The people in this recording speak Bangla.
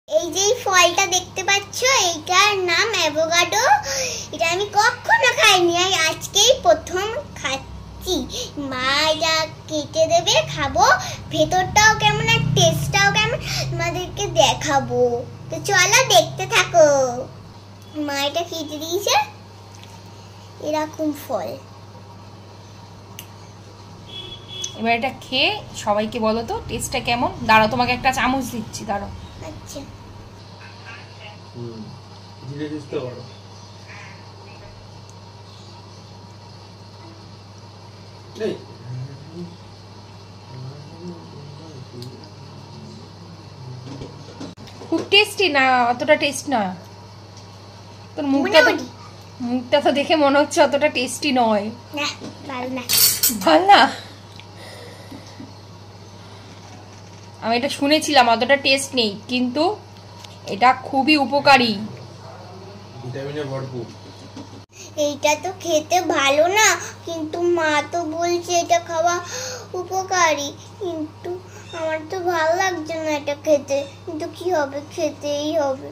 এই যে ফলটা দেখতে পাচ্ছ, এইটার নাম অ্যাভোকাডো। এটা আমি কখনো খাইনি, আজকেই প্রথম খাচ্ছি। মা এটা কেটে দেবে, খাবো। ভেতরটাও কেমন আর টেস্টটাও কেমন তোমাদেরকে দেখাবো। তো চলো দেখতে থাকো। মা এটা কেটে দিয়েছে, এরকম ফল। এবার এটা খেয়ে সবাইকে বলো তো টেস্টটা কেমন। দাঁড়াও, তোমাকে একটা চামচ দিচ্ছি, দাঁড়াও। আচ্ছা, ধীরে ধীরে করো। খুব টেস্টি না, অতটা টেস্ট না। তোর মুখটা তো দেখে মনে হচ্ছে অতটা টেস্টি নয়। না, ভালো না। ভালো না? আমি এটা শুনেছিলাম অতটা টেস্ট নেই, কিন্তু এটা খুবই উপকারী, ভিটামিনে ভরপুর। এইটা তো খেতে ভালো না, কিন্তু মা তো বলছে এটা খাওয়া উপকারী। কিন্তু আমার তো ভালো লাগছে না এটা খেতে, কিন্তু কি হবে, খেতেই হবে।